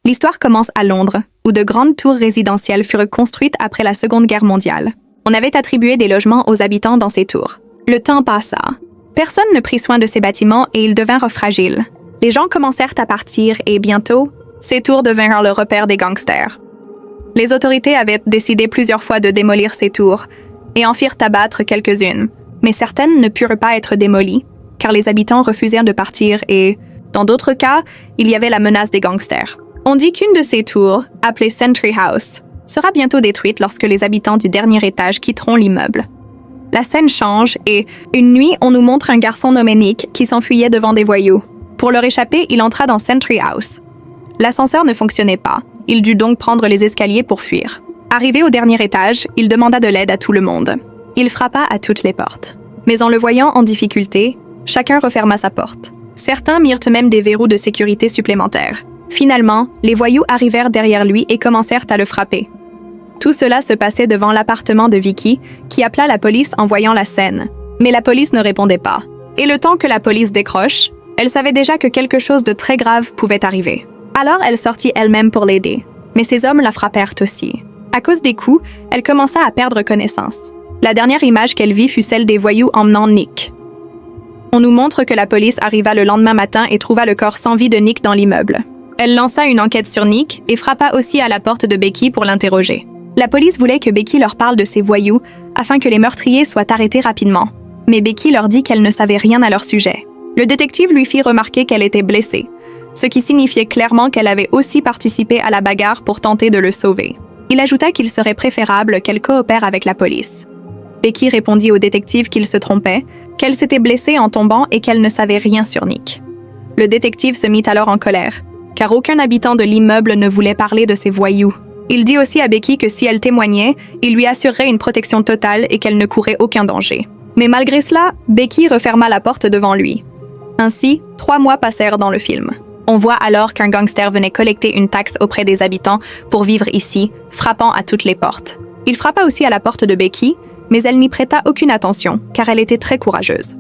L'histoire commence à Londres, où de grandes tours résidentielles furent construites après la Seconde Guerre mondiale. On avait attribué des logements aux habitants dans ces tours. Le temps passa. Personne ne prit soin de ces bâtiments et ils devinrent fragiles. Les gens commencèrent à partir et bientôt, ces tours devinrent le repère des gangsters. Les autorités avaient décidé plusieurs fois de démolir ces tours et en firent abattre quelques-unes, mais certaines ne purent pas être démolies, car les habitants refusèrent de partir et, dans d'autres cas, il y avait la menace des gangsters. On dit qu'une de ces tours, appelée Sentry House, sera bientôt détruite lorsque les habitants du dernier étage quitteront l'immeuble. La scène change et, une nuit, on nous montre un garçon nommé Nick qui s'enfuyait devant des voyous. Pour leur échapper, il entra dans Sentry House. L'ascenseur ne fonctionnait pas. Il dut donc prendre les escaliers pour fuir. Arrivé au dernier étage, il demanda de l'aide à tout le monde. Il frappa à toutes les portes. Mais en le voyant en difficulté, chacun referma sa porte. Certains mirent même des verrous de sécurité supplémentaires. Finalement, les voyous arrivèrent derrière lui et commencèrent à le frapper. Tout cela se passait devant l'appartement de Vicky, qui appela la police en voyant la scène. Mais la police ne répondait pas. Et le temps que la police décroche, elle savait déjà que quelque chose de très grave pouvait arriver. Alors elle sortit elle-même pour l'aider. Mais ces hommes la frappèrent aussi. À cause des coups, elle commença à perdre connaissance. La dernière image qu'elle vit fut celle des voyous emmenant Nick. On nous montre que la police arriva le lendemain matin et trouva le corps sans vie de Nick dans l'immeuble. Elle lança une enquête sur Nick et frappa aussi à la porte de Becky pour l'interroger. La police voulait que Becky leur parle de ces voyous afin que les meurtriers soient arrêtés rapidement. Mais Becky leur dit qu'elle ne savait rien à leur sujet. Le détective lui fit remarquer qu'elle était blessée, ce qui signifiait clairement qu'elle avait aussi participé à la bagarre pour tenter de le sauver. Il ajouta qu'il serait préférable qu'elle coopère avec la police. Becky répondit au détective qu'il se trompait, qu'elle s'était blessée en tombant et qu'elle ne savait rien sur Nick. Le détective se mit alors en colère, car aucun habitant de l'immeuble ne voulait parler de ces voyous. Il dit aussi à Becky que si elle témoignait, il lui assurerait une protection totale et qu'elle ne courait aucun danger. Mais malgré cela, Becky referma la porte devant lui. Ainsi, 3 mois passèrent dans le film. On voit alors qu'un gangster venait collecter une taxe auprès des habitants pour vivre ici, frappant à toutes les portes. Il frappa aussi à la porte de Becky, mais elle n'y prêta aucune attention, car elle était très courageuse.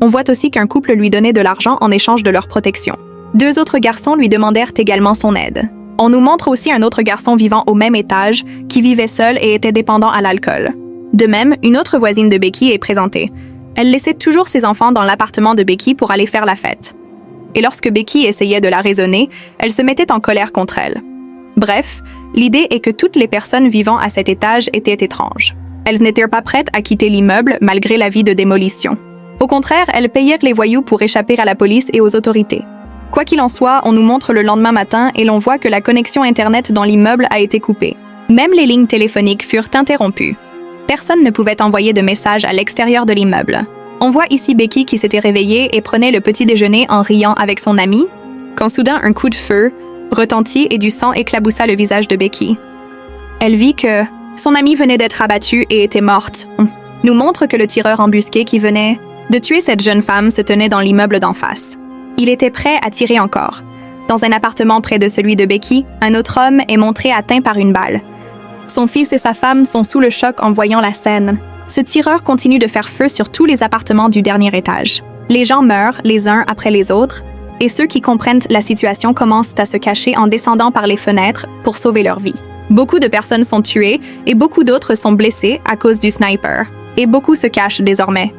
On voit aussi qu'un couple lui donnait de l'argent en échange de leur protection. 2 autres garçons lui demandèrent également son aide. On nous montre aussi un autre garçon vivant au même étage, qui vivait seul et était dépendant à l'alcool. De même, une autre voisine de Becky est présentée. Elle laissait toujours ses enfants dans l'appartement de Becky pour aller faire la fête. Et lorsque Becky essayait de la raisonner, elle se mettait en colère contre elle. Bref, l'idée est que toutes les personnes vivant à cet étage étaient étranges. Elles n'étaient pas prêtes à quitter l'immeuble malgré l'avis de démolition. Au contraire, elles payèrent les voyous pour échapper à la police et aux autorités. Quoi qu'il en soit, on nous montre le lendemain matin et l'on voit que la connexion Internet dans l'immeuble a été coupée. Même les lignes téléphoniques furent interrompues. Personne ne pouvait envoyer de messages à l'extérieur de l'immeuble. On voit ici Becky qui s'était réveillée et prenait le petit déjeuner en riant avec son amie, quand soudain un coup de feu retentit et du sang éclaboussa le visage de Becky. Elle vit que son amie venait d'être abattue et était morte. On nous montre que le tireur embusqué qui venait de tuer cette jeune femme se tenait dans l'immeuble d'en face. Il était prêt à tirer encore. Dans un appartement près de celui de Becky, un autre homme est montré atteint par une balle. Son fils et sa femme sont sous le choc en voyant la scène. Ce tireur continue de faire feu sur tous les appartements du dernier étage. Les gens meurent les uns après les autres, et ceux qui comprennent la situation commencent à se cacher en descendant par les fenêtres pour sauver leur vie. Beaucoup de personnes sont tuées et beaucoup d'autres sont blessées à cause du sniper. Et beaucoup se cachent désormais.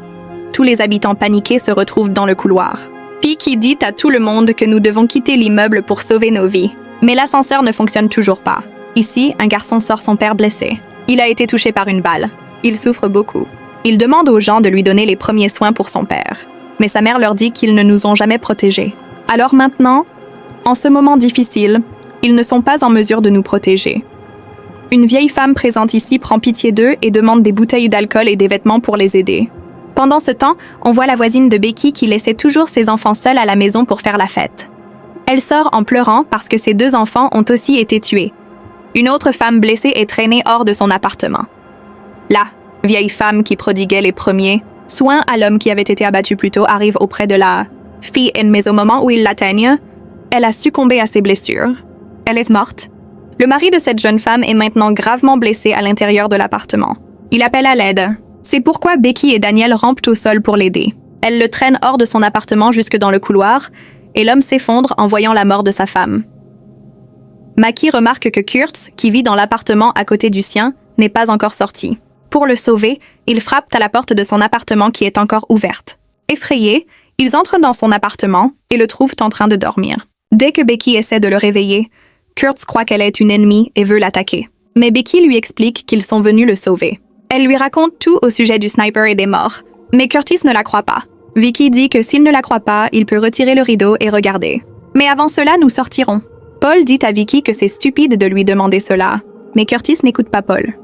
Tous les habitants paniqués se retrouvent dans le couloir. Becky dit à tout le monde que nous devons quitter l'immeuble pour sauver nos vies. Mais l'ascenseur ne fonctionne toujours pas. Ici, un garçon sort son père blessé. Il a été touché par une balle. Il souffre beaucoup. Il demande aux gens de lui donner les premiers soins pour son père. Mais sa mère leur dit qu'ils ne nous ont jamais protégés. Alors maintenant, en ce moment difficile, ils ne sont pas en mesure de nous protéger. Une vieille femme présente ici prend pitié d'eux et demande des bouteilles d'alcool et des vêtements pour les aider. Pendant ce temps, on voit la voisine de Becky qui laissait toujours ses enfants seuls à la maison pour faire la fête. Elle sort en pleurant parce que ses 2 enfants ont aussi été tués. Une autre femme blessée est traînée hors de son appartement. La vieille femme qui prodiguait les premiers soins à l'homme qui avait été abattu plus tôt arrive auprès de la fille, mais au moment où ils l'atteignent, elle a succombé à ses blessures. Elle est morte. Le mari de cette jeune femme est maintenant gravement blessé à l'intérieur de l'appartement. Il appelle à l'aide. C'est pourquoi Becky et Daniel rampent au sol pour l'aider. Elle le traîne hors de son appartement jusque dans le couloir, et l'homme s'effondre en voyant la mort de sa femme. Mackie remarque que Kurtz, qui vit dans l'appartement à côté du sien, n'est pas encore sorti. Pour le sauver, il frappe à la porte de son appartement qui est encore ouverte. Effrayés, ils entrent dans son appartement et le trouvent en train de dormir. Dès que Becky essaie de le réveiller, Kurtz croit qu'elle est une ennemie et veut l'attaquer. Mais Becky lui explique qu'ils sont venus le sauver. Elle lui raconte tout au sujet du sniper et des morts, mais Curtis ne la croit pas. Vicky dit que s'il ne la croit pas, il peut retirer le rideau et regarder. Mais avant cela, nous sortirons. Paul dit à Vicky que c'est stupide de lui demander cela, mais Curtis n'écoute pas Paul.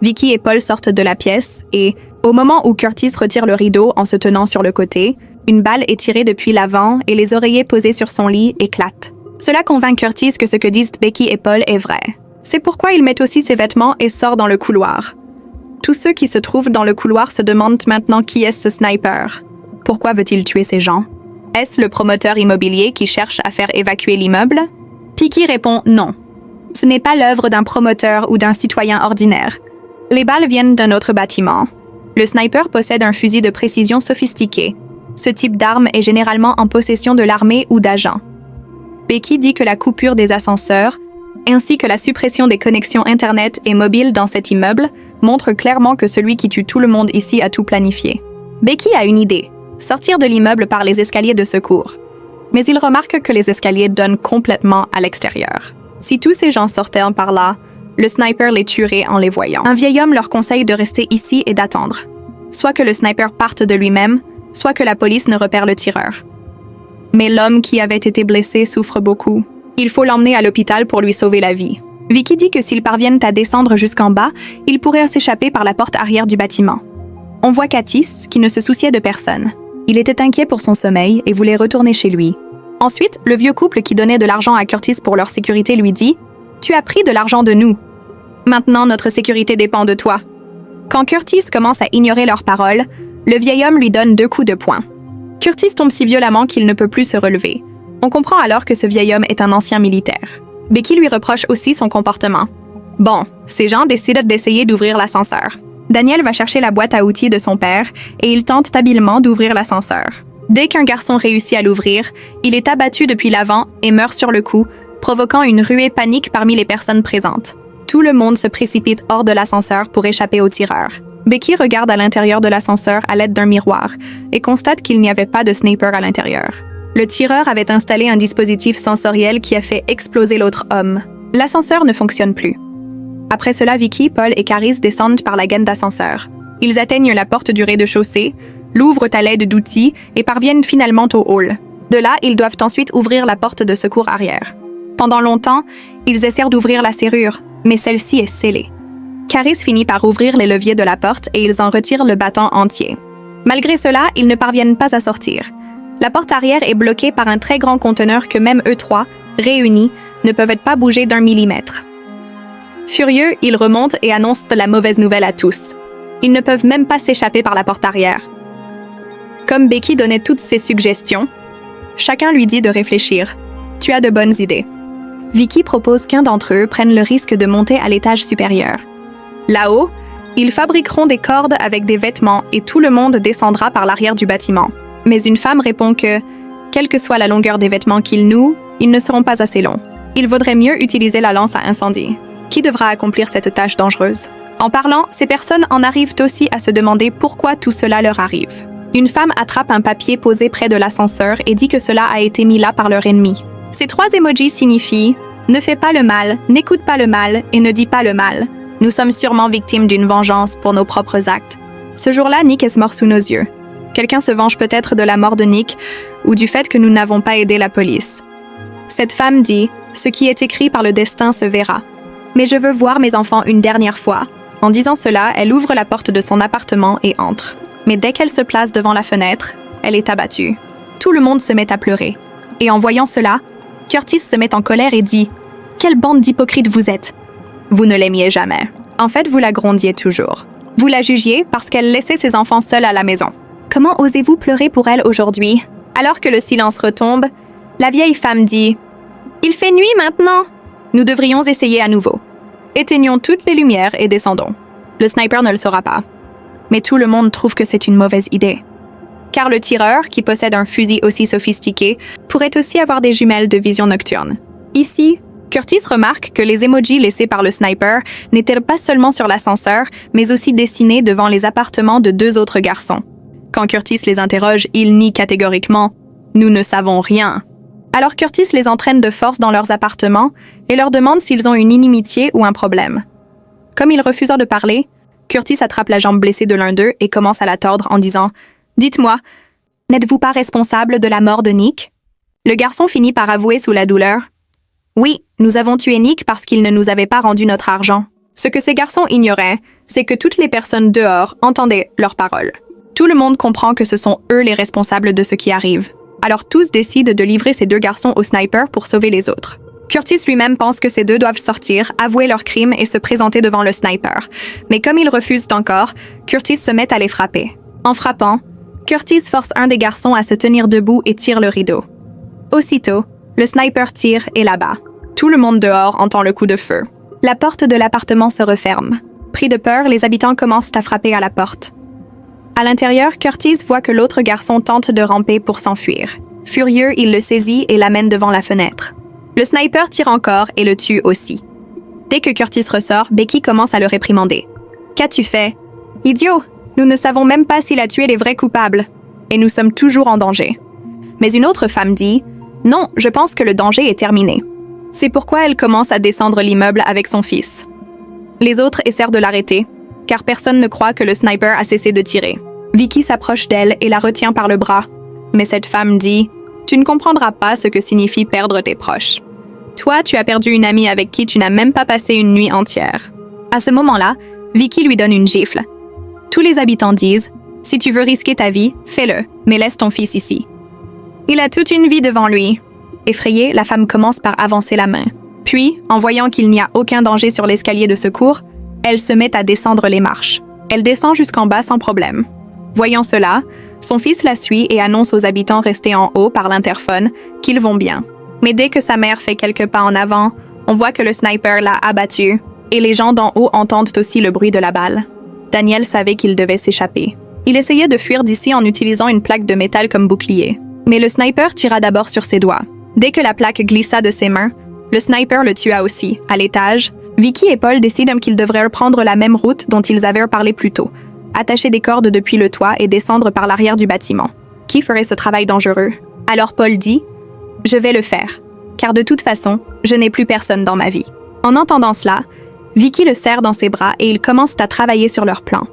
Vicky et Paul sortent de la pièce et, au moment où Curtis retire le rideau en se tenant sur le côté, une balle est tirée depuis l'avant et les oreillers posés sur son lit éclatent. Cela convainc Curtis que ce que disent Becky et Paul est vrai. C'est pourquoi il met aussi ses vêtements et sort dans le couloir. Tous ceux qui se trouvent dans le couloir se demandent maintenant qui est ce sniper. Pourquoi veut-il tuer ces gens? Est-ce le promoteur immobilier qui cherche à faire évacuer l'immeuble? Picky répond non. Ce n'est pas l'œuvre d'un promoteur ou d'un citoyen ordinaire. Les balles viennent d'un autre bâtiment. Le sniper possède un fusil de précision sophistiqué. Ce type d'arme est généralement en possession de l'armée ou d'agents. Becky dit que la coupure des ascenseurs, ainsi que la suppression des connexions Internet et mobiles dans cet immeuble, montrent clairement que celui qui tue tout le monde ici a tout planifié. Becky a une idée, sortir de l'immeuble par les escaliers de secours. Mais il remarque que les escaliers donnent complètement à l'extérieur. Si tous ces gens sortaient par là, le sniper les tuerait en les voyant. Un vieil homme leur conseille de rester ici et d'attendre. Soit que le sniper parte de lui-même, soit que la police ne repère le tireur. Mais l'homme qui avait été blessé souffre beaucoup. Il faut l'emmener à l'hôpital pour lui sauver la vie. Vicky dit que s'ils parviennent à descendre jusqu'en bas, ils pourraient s'échapper par la porte arrière du bâtiment. On voit Katis, qui ne se souciait de personne. Il était inquiet pour son sommeil et voulait retourner chez lui. Ensuite, le vieux couple qui donnait de l'argent à Curtis pour leur sécurité lui dit « Tu as pris de l'argent de nous. Maintenant, notre sécurité dépend de toi. » Quand Curtis commence à ignorer leurs paroles, le vieil homme lui donne 2 coups de poing. Curtis tombe si violemment qu'il ne peut plus se relever. On comprend alors que ce vieil homme est un ancien militaire. Becky lui reproche aussi son comportement. Bon, ces gens décident d'essayer d'ouvrir l'ascenseur. Daniel va chercher la boîte à outils de son père et il tente habilement d'ouvrir l'ascenseur. Dès qu'un garçon réussit à l'ouvrir, il est abattu depuis l'avant et meurt sur le coup, provoquant une ruée panique parmi les personnes présentes. Tout le monde se précipite hors de l'ascenseur pour échapper au tireur. Becky regarde à l'intérieur de l'ascenseur à l'aide d'un miroir et constate qu'il n'y avait pas de sniper à l'intérieur. Le tireur avait installé un dispositif sensoriel qui a fait exploser l'autre homme. L'ascenseur ne fonctionne plus. Après cela, Vicky, Paul et Caris descendent par la gaine d'ascenseur. Ils atteignent la porte du rez-de-chaussée, l'ouvrent à l'aide d'outils et parviennent finalement au hall. De là, ils doivent ensuite ouvrir la porte de secours arrière. Pendant longtemps, ils essayent d'ouvrir la serrure, mais celle-ci est scellée. Caris finit par ouvrir les leviers de la porte et ils en retirent le battant entier. Malgré cela, ils ne parviennent pas à sortir. La porte arrière est bloquée par un très grand conteneur que même eux trois, réunis, ne peuvent pas bouger d'1 millimètre. Furieux, ils remontent et annoncent la mauvaise nouvelle à tous. Ils ne peuvent même pas s'échapper par la porte arrière. Comme Becky donnait toutes ses suggestions, chacun lui dit de réfléchir. « Tu as de bonnes idées. » Vicky propose qu'un d'entre eux prenne le risque de monter à l'étage supérieur. Là-haut, ils fabriqueront des cordes avec des vêtements et tout le monde descendra par l'arrière du bâtiment. Mais une femme répond que, quelle que soit la longueur des vêtements qu'ils nouent, ils ne seront pas assez longs. Il vaudrait mieux utiliser la lance à incendie. Qui devra accomplir cette tâche dangereuse? En parlant, ces personnes en arrivent aussi à se demander pourquoi tout cela leur arrive. Une femme attrape un papier posé près de l'ascenseur et dit que cela a été mis là par leur ennemi. Ces 3 emojis signifient « Ne fais pas le mal, n'écoute pas le mal et ne dis pas le mal. Nous sommes sûrement victimes d'une vengeance pour nos propres actes. » Ce jour-là, Nick est mort sous nos yeux. Quelqu'un se venge peut-être de la mort de Nick ou du fait que nous n'avons pas aidé la police. Cette femme dit « Ce qui est écrit par le destin se verra. Mais je veux voir mes enfants une dernière fois. » En disant cela, elle ouvre la porte de son appartement et entre. Mais dès qu'elle se place devant la fenêtre, elle est abattue. Tout le monde se met à pleurer. Et en voyant cela, Curtis se met en colère et dit « Quelle bande d'hypocrites vous êtes! Vous ne l'aimiez jamais. En fait, vous la grondiez toujours. Vous la jugiez parce qu'elle laissait ses enfants seuls à la maison. Comment osez-vous pleurer pour elle aujourd'hui? » Alors que le silence retombe, la vieille femme dit « Il fait nuit maintenant. Nous devrions essayer à nouveau. Éteignons toutes les lumières et descendons. Le sniper ne le saura pas. » Mais tout le monde trouve que c'est une mauvaise idée. Car le tireur, qui possède un fusil aussi sophistiqué, pourrait aussi avoir des jumelles de vision nocturne. Ici, Curtis remarque que les emojis laissés par le sniper n'étaient pas seulement sur l'ascenseur, mais aussi dessinés devant les appartements de 2 autres garçons. Quand Curtis les interroge, ils nient catégoriquement « Nous ne savons rien ». Alors Curtis les entraîne de force dans leurs appartements et leur demande s'ils ont une inimitié ou un problème. Comme ils refusent de parler, Curtis attrape la jambe blessée de l'un d'eux et commence à la tordre en disant « Dites-moi, n'êtes-vous pas responsable de la mort de Nick ?» Le garçon finit par avouer sous la douleur « Oui, nous avons tué Nick parce qu'il ne nous avait pas rendu notre argent. » Ce que ces garçons ignoraient, c'est que toutes les personnes dehors entendaient leurs paroles. Tout le monde comprend que ce sont eux les responsables de ce qui arrive. Alors tous décident de livrer ces 2 garçons au sniper pour sauver les autres. Curtis lui-même pense que ces 2 doivent sortir, avouer leur crime et se présenter devant le sniper. Mais comme ils refusent encore, Curtis se met à les frapper. En frappant, Curtis force un des garçons à se tenir debout et tire le rideau. Aussitôt, le sniper tire et l'abat. Tout le monde dehors entend le coup de feu. La porte de l'appartement se referme. Pris de peur, les habitants commencent à frapper à la porte. À l'intérieur, Curtis voit que l'autre garçon tente de ramper pour s'enfuir. Furieux, il le saisit et l'amène devant la fenêtre. Le sniper tire encore et le tue aussi. Dès que Curtis ressort, Becky commence à le réprimander. « Qu'as-tu fait? Idiot! Nous ne savons même pas s'il a tué les vrais coupables. Et nous sommes toujours en danger. » Mais une autre femme dit « Non, je pense que le danger est terminé. » C'est pourquoi elle commence à descendre l'immeuble avec son fils. Les autres essaient de l'arrêter, car personne ne croit que le sniper a cessé de tirer. Vicky s'approche d'elle et la retient par le bras. Mais cette femme dit « Tu ne comprendras pas ce que signifie perdre tes proches. Toi, tu as perdu une amie avec qui tu n'as même pas passé une nuit entière. » À ce moment-là, Vicky lui donne une gifle. Tous les habitants disent « Si tu veux risquer ta vie, fais-le, mais laisse ton fils ici. » Il a toute une vie devant lui. Effrayée, la femme commence par avancer la main. Puis, en voyant qu'il n'y a aucun danger sur l'escalier de secours, elle se met à descendre les marches. Elle descend jusqu'en bas sans problème. Voyant cela, son fils la suit et annonce aux habitants restés en haut par l'interphone qu'ils vont bien. Mais dès que sa mère fait quelques pas en avant, on voit que le sniper l'a abattu et les gens d'en haut entendent aussi le bruit de la balle. Daniel savait qu'il devait s'échapper. Il essayait de fuir d'ici en utilisant une plaque de métal comme bouclier. Mais le sniper tira d'abord sur ses doigts. Dès que la plaque glissa de ses mains, le sniper le tua aussi. À l'étage, Vicky et Paul décident qu'ils devraient reprendre la même route dont ils avaient parlé plus tôt, attacher des cordes depuis le toit et descendre par l'arrière du bâtiment. Qui ferait ce travail dangereux? Alors Paul dit « Je vais le faire, car de toute façon, je n'ai plus personne dans ma vie. » En entendant cela, Vicky le serre dans ses bras et ils commencent à travailler sur leur plan.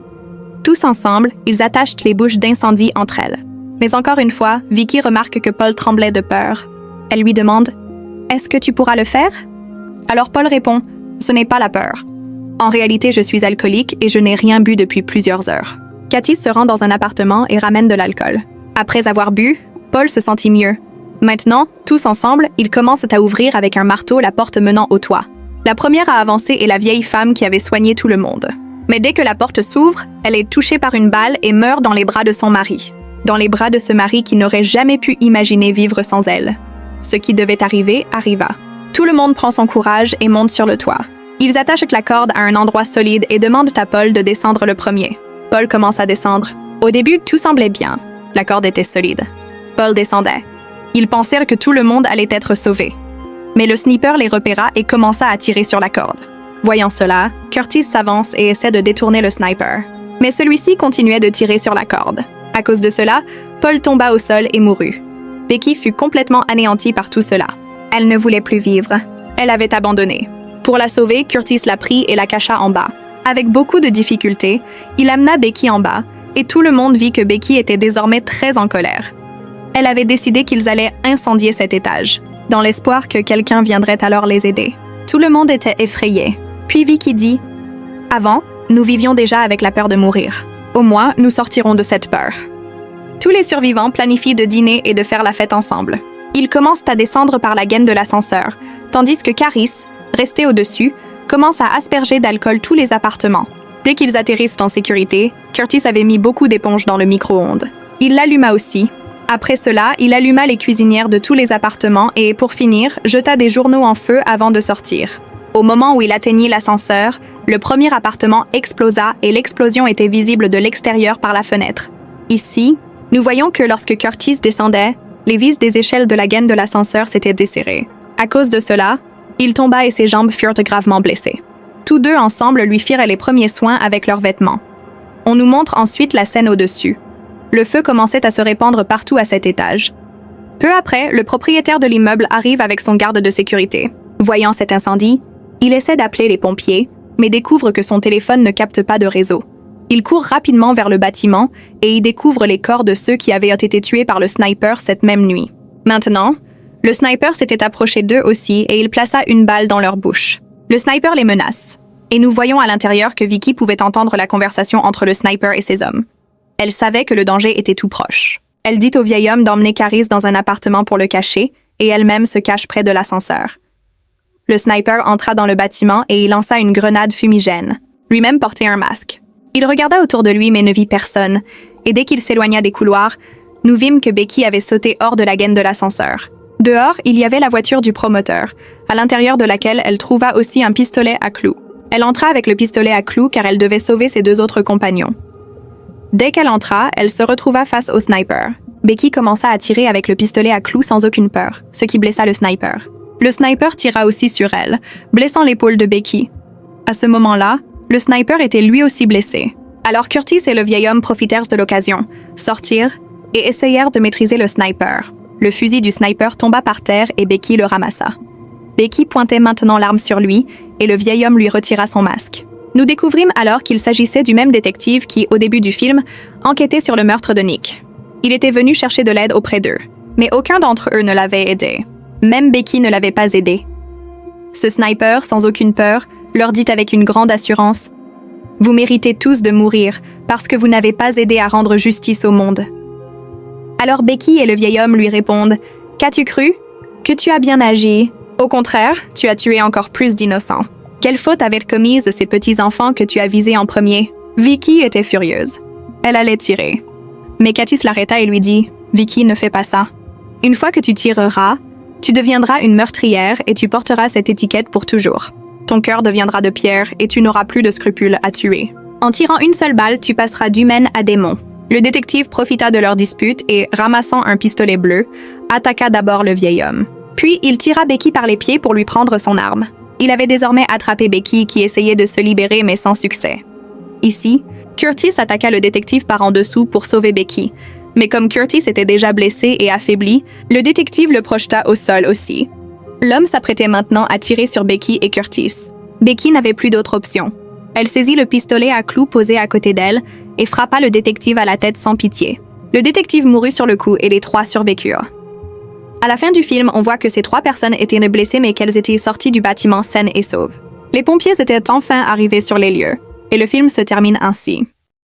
Tous ensemble, ils attachent les bouches d'incendie entre elles. Mais encore une fois, Vicky remarque que Paul tremblait de peur. Elle lui demande « Est-ce que tu pourras le faire ?» Alors Paul répond « Ce n'est pas la peur. En réalité, je suis alcoolique et je n'ai rien bu depuis plusieurs heures. » Cathy se rend dans un appartement et ramène de l'alcool. Après avoir bu, Paul se sentit mieux. Maintenant, tous ensemble, ils commencent à ouvrir avec un marteau la porte menant au toit. La première à avancer est la vieille femme qui avait soigné tout le monde. Mais dès que la porte s'ouvre, elle est touchée par une balle et meurt dans les bras de son mari. Dans les bras de ce mari qui n'aurait jamais pu imaginer vivre sans elle. Ce qui devait arriver, arriva. Tout le monde prend son courage et monte sur le toit. Ils attachent la corde à un endroit solide et demandent à Paul de descendre le premier. Paul commence à descendre. Au début, tout semblait bien. La corde était solide. Paul descendait. Ils pensèrent que tout le monde allait être sauvé. Mais le sniper les repéra et commença à tirer sur la corde. Voyant cela, Curtis s'avance et essaie de détourner le sniper. Mais celui-ci continuait de tirer sur la corde. À cause de cela, Paul tomba au sol et mourut. Becky fut complètement anéantie par tout cela. Elle ne voulait plus vivre. Elle avait abandonné. Pour la sauver, Curtis la prit et la cacha en bas. Avec beaucoup de difficultés, il amena Becky en bas, et tout le monde vit que Becky était désormais très en colère. Elle avait décidé qu'ils allaient incendier cet étage, dans l'espoir que quelqu'un viendrait alors les aider. Tout le monde était effrayé. Puis Vicky dit « Avant, nous vivions déjà avec la peur de mourir. Au moins, nous sortirons de cette peur. » Tous les survivants planifient de dîner et de faire la fête ensemble. Ils commencent à descendre par la gaine de l'ascenseur, tandis que Caris, resté au-dessus, commence à asperger d'alcool tous les appartements. Dès qu'ils atterrissent en sécurité, Curtis avait mis beaucoup d'éponges dans le micro-ondes. Il l'alluma aussi. Après cela, il alluma les cuisinières de tous les appartements et, pour finir, jeta des journaux en feu avant de sortir. Au moment où il atteignit l'ascenseur, le premier appartement explosa et l'explosion était visible de l'extérieur par la fenêtre. Ici, nous voyons que lorsque Curtis descendait, les vis des échelles de la gaine de l'ascenseur s'étaient desserrées. À cause de cela, Il tomba et ses jambes furent gravement blessées. Tous deux ensemble lui firent les premiers soins avec leurs vêtements. On nous montre ensuite la scène au-dessus. Le feu commençait à se répandre partout à cet étage. Peu après, le propriétaire de l'immeuble arrive avec son garde de sécurité. Voyant cet incendie, il essaie d'appeler les pompiers, mais découvre que son téléphone ne capte pas de réseau. Il court rapidement vers le bâtiment et y découvre les corps de ceux qui avaient été tués par le sniper cette même nuit. Maintenant, le sniper s'était approché d'eux aussi et il plaça une balle dans leur bouche. Le sniper les menace, et nous voyons à l'intérieur que Vicky pouvait entendre la conversation entre le sniper et ses hommes. Elle savait que le danger était tout proche. Elle dit au vieil homme d'emmener Caris dans un appartement pour le cacher, et elle-même se cache près de l'ascenseur. Le sniper entra dans le bâtiment et il lança une grenade fumigène. Lui-même portait un masque. Il regarda autour de lui mais ne vit personne, et dès qu'il s'éloigna des couloirs, nous vîmes que Becky avait sauté hors de la gaine de l'ascenseur. Dehors, il y avait la voiture du promoteur, à l'intérieur de laquelle elle trouva aussi un pistolet à clous. Elle entra avec le pistolet à clous car elle devait sauver ses deux autres compagnons. Dès qu'elle entra, elle se retrouva face au sniper. Becky commença à tirer avec le pistolet à clous sans aucune peur, ce qui blessa le sniper. Le sniper tira aussi sur elle, blessant l'épaule de Becky. À ce moment-là, le sniper était lui aussi blessé. Alors Curtis et le vieil homme profitèrent de l'occasion, sortirent et essayèrent de maîtriser le sniper. Le fusil du sniper tomba par terre et Becky le ramassa. Becky pointait maintenant l'arme sur lui et le vieil homme lui retira son masque. Nous découvrîmes alors qu'il s'agissait du même détective qui, au début du film, enquêtait sur le meurtre de Nick. Il était venu chercher de l'aide auprès d'eux, mais aucun d'entre eux ne l'avait aidé. Même Becky ne l'avait pas aidé. Ce sniper, sans aucune peur, leur dit avec une grande assurance « Vous méritez tous de mourir parce que vous n'avez pas aidé à rendre justice au monde. » Alors Becky et le vieil homme lui répondent « Qu'as-tu cru? Que tu as bien agi. Au contraire, tu as tué encore plus d'innocents. Quelle faute avaient commise ces petits-enfants que tu as visés en premier? » Vicky était furieuse. Elle allait tirer. Mais Katis l'arrêta et lui dit « Vicky, ne fais pas ça. Une fois que tu tireras, tu deviendras une meurtrière et tu porteras cette étiquette pour toujours. Ton cœur deviendra de pierre et tu n'auras plus de scrupules à tuer. En tirant une seule balle, tu passeras d'humaine à démon. » Le détective profita de leur dispute et, ramassant un pistolet bleu, attaqua d'abord le vieil homme. Puis, il tira Becky par les pieds pour lui prendre son arme. Il avait désormais attrapé Becky qui essayait de se libérer mais sans succès. Ici, Curtis attaqua le détective par en dessous pour sauver Becky. Mais comme Curtis était déjà blessé et affaibli, le détective le projeta au sol aussi. L'homme s'apprêtait maintenant à tirer sur Becky et Curtis. Becky n'avait plus d'autre option. Elle saisit le pistolet à clous posé à côté d'elle et frappa le détective à la tête sans pitié. Le détective mourut sur le coup et les trois survécurent. À la fin du film, on voit que ces trois personnes étaient blessées mais qu'elles étaient sorties du bâtiment saines et sauves. Les pompiers étaient enfin arrivés sur les lieux, et le film se termine ainsi.